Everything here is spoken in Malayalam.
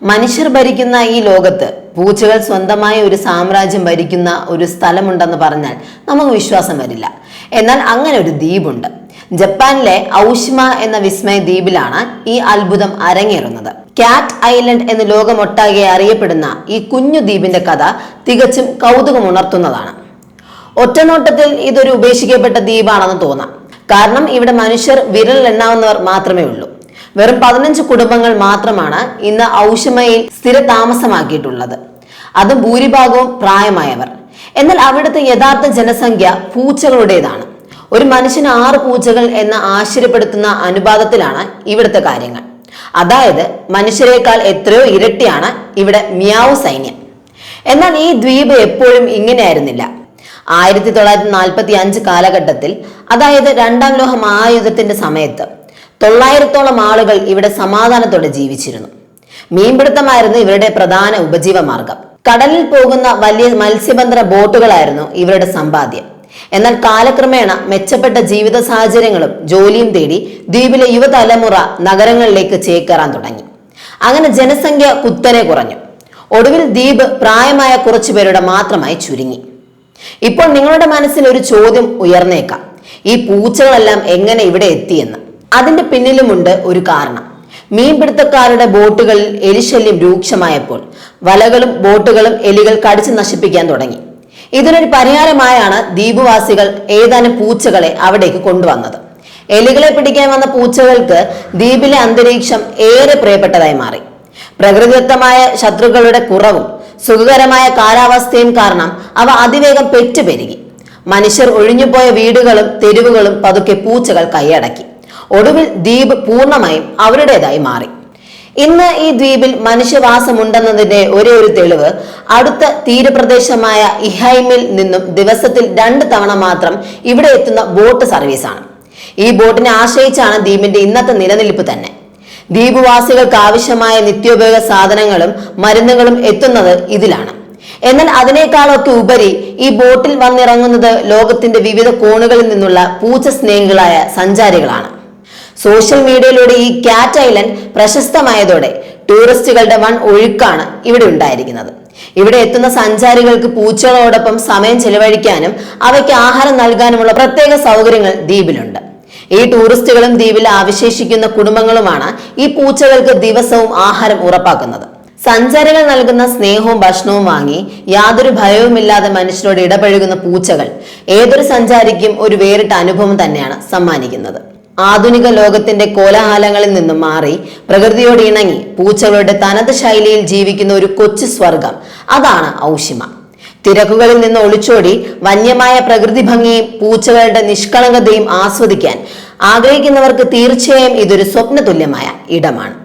മനുഷ്യർ ഭരിക്കുന്ന ഈ ലോകത്ത് പൂച്ചകൾ സ്വന്തമായ ഒരു സാമ്രാജ്യം ഭരിക്കുന്ന ഒരു സ്ഥലമുണ്ടെന്ന് പറഞ്ഞാൽ നമുക്ക് വിശ്വാസം വരില്ല. എന്നാൽ അങ്ങനെ ഒരു ദ്വീപുണ്ട്. ജപ്പാനിലെ ഔഷിമ എന്ന വിസ്മയ ദ്വീപിലാണ് ഈ അത്ഭുതം അരങ്ങേറുന്നത്. കാറ്റ് ഐലൻഡ് എന്ന് ലോകമൊട്ടാകെ അറിയപ്പെടുന്ന ഈ കുഞ്ഞു ദ്വീപിന്റെ കഥ തികച്ചും കൗതുകമുണർത്തുന്നതാണ്. ഒറ്റനോട്ടത്തിൽ ഇതൊരു ഉപേക്ഷിക്കപ്പെട്ട ദ്വീപാണെന്ന് തോന്നാം. കാരണം ഇവിടെ മനുഷ്യർ വിരൽ എണ്ണാവുന്നവർ മാത്രമേ ഉള്ളൂ. വെറും 15 കുടുംബങ്ങൾ മാത്രമാണ് ഇന്ന് ഔഷിമയിൽ സ്ഥിര താമസമാക്കിയിട്ടുള്ളത്. അതും ഭൂരിഭാഗവും പ്രായമായവർ. എന്നാൽ അവിടുത്തെ യഥാർത്ഥ ജനസംഖ്യ പൂച്ചകളുടേതാണ്. ഒരു മനുഷ്യന് 6 പൂച്ചകൾ എന്ന ആശ്ചര്യപ്പെടുത്തുന്ന അനുപാതത്തിലാണ് ഇവിടുത്തെ കാര്യങ്ങൾ. അതായത് മനുഷ്യരെക്കാൾ എത്രയോ ഇരട്ടിയാണ് ഇവിടെ മിയാവു സൈന്യം. എന്നാൽ ഈ ദ്വീപ് എപ്പോഴും ഇങ്ങനെയായിരുന്നില്ല. 1945 കാലഘട്ടത്തിൽ, അതായത് 2ാം ലോക മഹായുദ്ധത്തിന്റെ സമയത്ത് 900ഓളം ആളുകൾ ഇവിടെ സമാധാനത്തോടെ ജീവിച്ചിരുന്നു. മീൻപിടുത്തമായിരുന്നു ഇവരുടെ പ്രധാന ഉപജീവ മാർഗം. കടലിൽ പോകുന്ന വലിയ മത്സ്യബന്ധന ബോട്ടുകളായിരുന്നു ഇവരുടെ സമ്പാദ്യം. എന്നാൽ കാലക്രമേണ മെച്ചപ്പെട്ട ജീവിത സാഹചര്യങ്ങളും ജോലിയും തേടി ദ്വീപിലെ യുവതലമുറ നഗരങ്ങളിലേക്ക് ചേക്കേറാൻ തുടങ്ങി. അങ്ങനെ ജനസംഖ്യ കുത്തനെ കുറഞ്ഞു. ഒടുവിൽ ദ്വീപ് പ്രായമായ കുറച്ചു പേരുടെ മാത്രമായി ചുരുങ്ങി. ഇപ്പോൾ നിങ്ങളുടെ മനസ്സിൽ ഒരു ചോദ്യം ഉയർന്നേക്കാം: ഈ പൂച്ചകളെല്ലാം എങ്ങനെ ഇവിടെ എത്തിയെന്ന്. അതിന്റെ പിന്നിലുമുണ്ട് ഒരു കാരണം. മീൻപിടുത്തക്കാരുടെ ബോട്ടുകളിൽ എലിശല്യം രൂക്ഷമായപ്പോൾ വലകളും ബോട്ടുകളും എലികൾ കടിച്ചു നശിപ്പിക്കാൻ തുടങ്ങി. ഇതിനൊരു പരിഹാരമായാണ് ദ്വീപുവാസികൾ ഏതാനും പൂച്ചകളെ അവിടേക്ക് കൊണ്ടുവന്നത്. എലികളെ പിടിക്കാൻ വന്ന പൂച്ചകൾക്ക് ദ്വീപിലെ അന്തരീക്ഷം ഏറെ പ്രിയപ്പെട്ടതായി മാറി. പ്രകൃതിദത്തമായ ശത്രുക്കളുടെ കുറവും സുഖകരമായ കാലാവസ്ഥയും കാരണം അവ അതിവേഗം പെറ്റുപെരുകി. മനുഷ്യർ ഒഴിഞ്ഞുപോയ വീടുകളും തെരുവുകളും പതുക്കെ പൂച്ചകൾ കൈയടക്കി. ഒടുവിൽ ദ്വീപ് പൂർണ്ണമായും അവരുടേതായി മാറി. ഇന്ന് ഈ ദ്വീപിൽ മനുഷ്യവാസമുണ്ടെന്നതിന്റെ ഒരേ ഒരു തെളിവ് അടുത്ത തീരപ്രദേശമായ ഇഹൈമിൽ നിന്നും ദിവസത്തിൽ 2 തവണ മാത്രം ഇവിടെ എത്തുന്ന ബോട്ട് സർവീസാണ്. ഈ ബോട്ടിനെ ആശ്രയിച്ചാണ് ദ്വീപിന്റെ ഇന്നത്തെ നിലനിൽപ്പ് തന്നെ. ദ്വീപുവാസികൾക്ക് ആവശ്യമായ നിത്യോപയോഗ സാധനങ്ങളും മരുന്നുകളും എത്തുന്നത് ഇതിലാണ്. എന്നാൽ അതിനേക്കാളൊക്കെ ഉപരി ഈ ബോട്ടിൽ വന്നിറങ്ങുന്നത് ലോകത്തിന്റെ വിവിധ കോണുകളിൽ നിന്നുള്ള പൂച്ച സ്നേഹികളായ സഞ്ചാരികളാണ്. സോഷ്യൽ മീഡിയയിലൂടെ ഈ കാറ്റ് ഐലൻഡ് പ്രശസ്തമായതോടെ ടൂറിസ്റ്റുകളുടെ വൻ ഒഴുക്കാണ് ഇവിടെ ഉണ്ടായിരിക്കുന്നത്. ഇവിടെ എത്തുന്ന സഞ്ചാരികൾക്ക് പൂച്ചകളോടൊപ്പം സമയം ചെലവഴിക്കാനും അവയ്ക്ക് ആഹാരം നൽകാനുമുള്ള പ്രത്യേക സൗകര്യങ്ങൾ ദ്വീപിലുണ്ട്. ഈ ടൂറിസ്റ്റുകളും ദ്വീപിൽ അവശേഷിക്കുന്ന കുടുംബങ്ങളുമാണ് ഈ പൂച്ചകൾക്ക് ദിവസവും ആഹാരം ഉറപ്പാക്കുന്നത്. സഞ്ചാരികൾ നൽകുന്ന സ്നേഹവും ഭക്ഷണവും വാങ്ങി യാതൊരു ഭയവുമില്ലാതെ മനുഷ്യരോട് ഇടപഴകുന്ന പൂച്ചകൾ ഏതൊരു സഞ്ചാരിക്കും ഒരു വേറിട്ട അനുഭവം തന്നെയാണ് സമ്മാനിക്കുന്നത്. ആധുനിക ലോകത്തിന്റെ കോലാഹലങ്ങളിൽ നിന്നും മാറി പ്രകൃതിയോട് ഇണങ്ങി പൂച്ചകളുടെ തനത് ശൈലിയിൽ ജീവിക്കുന്ന ഒരു കൊച്ചു സ്വർഗം, അതാണ് ഔഷിമ. തിരക്കുകളിൽ നിന്ന് ഒളിച്ചോടി വന്യമായ പ്രകൃതി ഭംഗിയും പൂച്ചകളുടെ നിഷ്കളങ്കതയും ആസ്വദിക്കാൻ ആഗ്രഹിക്കുന്നവർക്ക് തീർച്ചയായും ഇതൊരു സ്വപ്നതുല്യമായ ഇടമാണ്.